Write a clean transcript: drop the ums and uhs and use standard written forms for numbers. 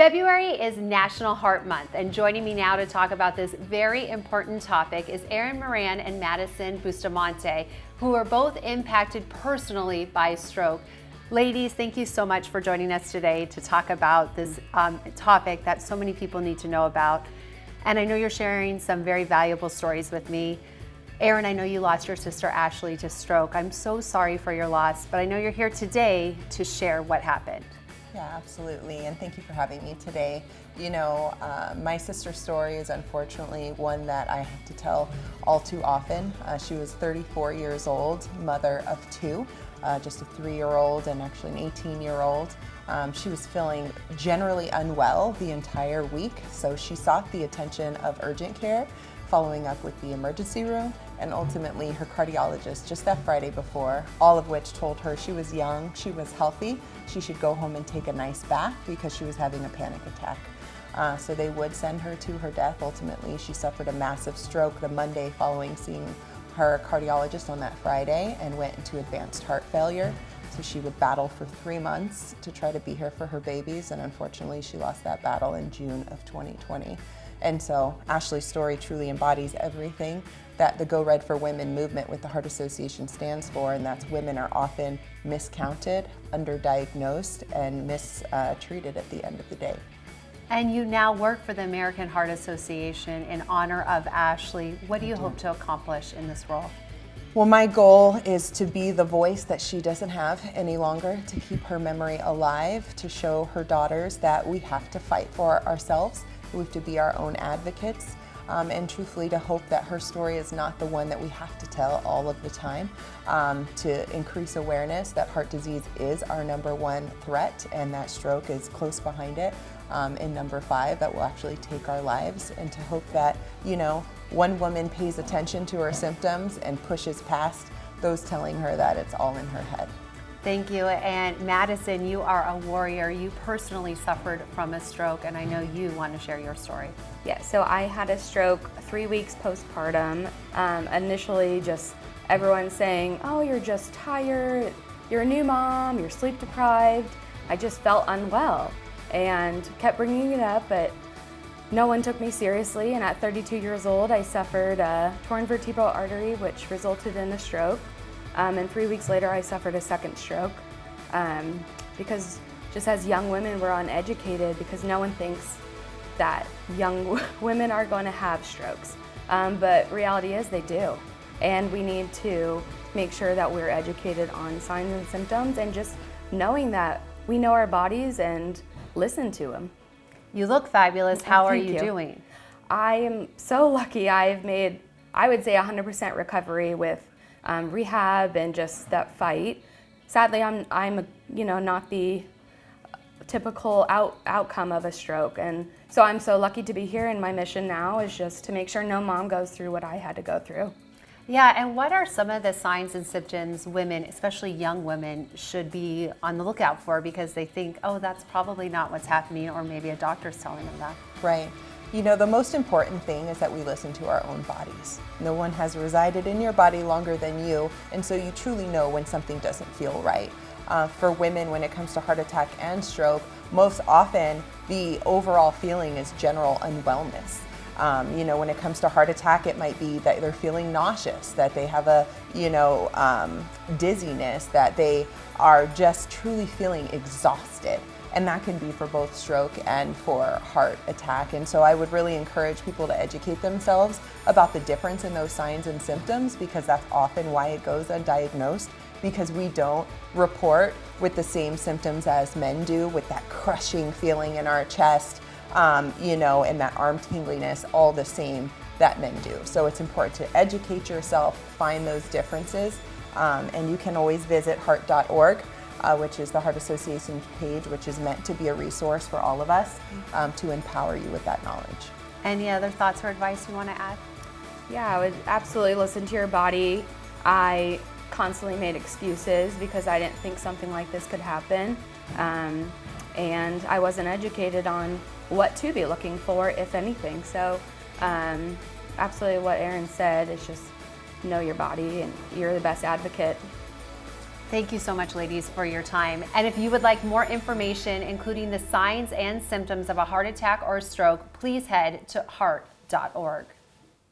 February is National Heart Month, and joining me now to talk about this very important topic is Erin Moran and Madison Bustamante, who are both impacted personally by stroke. Ladies, thank you so much for joining us today to talk about this topic that so many people need to know about. And I know you're sharing some very valuable stories with me. Erin, I know you lost your sister Ashley to stroke. I'm so sorry for your loss, but I know you're here today to share what happened. Yeah, absolutely, and thank you for having me today. You know, my sister's story is unfortunately one that I have to tell all too often. She was 34 years old, mother of two, just a 3-year-old and actually an 18-year-old. She was feeling generally unwell the entire week, so she sought the attention of urgent care, following up with the emergency room, and ultimately her cardiologist just that Friday before, all of which told her she was young, she was healthy, she should go home and take a nice bath because she was having a panic attack. So they would send her to her death. Ultimately, she suffered a massive stroke the Monday following seeing her cardiologist on that Friday and went into advanced heart failure. So she would battle for 3 months to try to be here for her babies, and unfortunately she lost that battle in June of 2020. And so Ashley's story truly embodies everything that the Go Red for Women movement with the Heart Association stands for, and that's women are often miscounted, underdiagnosed, and mistreated at the end of the day. And you now work for the American Heart Association in honor of Ashley. What do you hope to accomplish in this role? Well, my goal is to be the voice that she doesn't have any longer, to keep her memory alive, to show her daughters that we have to fight for ourselves. We have to be our own advocates, and truthfully to hope that her story is not the one that we have to tell all of the time, to increase awareness that heart disease is our #1 threat and that stroke is close behind it, in number 5 that will actually take our lives, and to hope that, you know, one woman pays attention to her symptoms and pushes past those telling her that it's all in her head. Thank you. And Madison, you are a warrior. You personally suffered from a stroke, and I know you want to share your story. Yeah, so I had a stroke 3 weeks postpartum. Initially, just everyone saying, oh, you're just tired, you're a new mom, you're sleep deprived. I just felt unwell and kept bringing it up, but no one took me seriously. And at 32 years old, I suffered a torn vertebral artery, which resulted in a stroke. And 3 weeks later, I suffered a second stroke because just as young women, we're uneducated because no one thinks that young women are going to have strokes. But reality is they do. And we need to make sure that we're educated on signs and symptoms and just knowing that we know our bodies and listen to them. You look fabulous. How are Thank you you. doing? I am so lucky. I've made, I would say, 100% recovery with rehab and just that fight. Sadly, I'm not the typical outcome of a stroke, and so I'm so lucky to be here. And my mission now is just to make sure no mom goes through what I had to go through. Yeah, and what are some of the signs and symptoms women, especially young women, should be on the lookout for because they think, oh, that's probably not what's happening, or maybe a doctor's telling them that? Right. You know, the most important thing is that we listen to our own bodies. No one has resided in your body longer than you, and so you truly know when something doesn't feel right. For women, when it comes to heart attack and stroke, most often the overall feeling is general unwellness. When it comes to heart attack, it might be that they're feeling nauseous, that they have a, dizziness, that they are just truly feeling exhausted. And that can be for both stroke and for heart attack. And so I would really encourage people to educate themselves about the difference in those signs and symptoms, because that's often why it goes undiagnosed, because we don't report with the same symptoms as men do, with that crushing feeling in our chest, and that arm tingliness, all the same that men do. So it's important to educate yourself, find those differences, and you can always visit heart.org. Which is the Heart Association page, which is meant to be a resource for all of us to empower you with that knowledge. Any other thoughts or advice you want to add? Yeah, I would absolutely listen to your body. I constantly made excuses because I didn't think something like this could happen. And I wasn't educated on what to be looking for, if anything. So absolutely what Erin said is just know your body, and you're the best advocate. Thank you so much, ladies, for your time. And if you would like more information, including the signs and symptoms of a heart attack or stroke, please head to heart.org.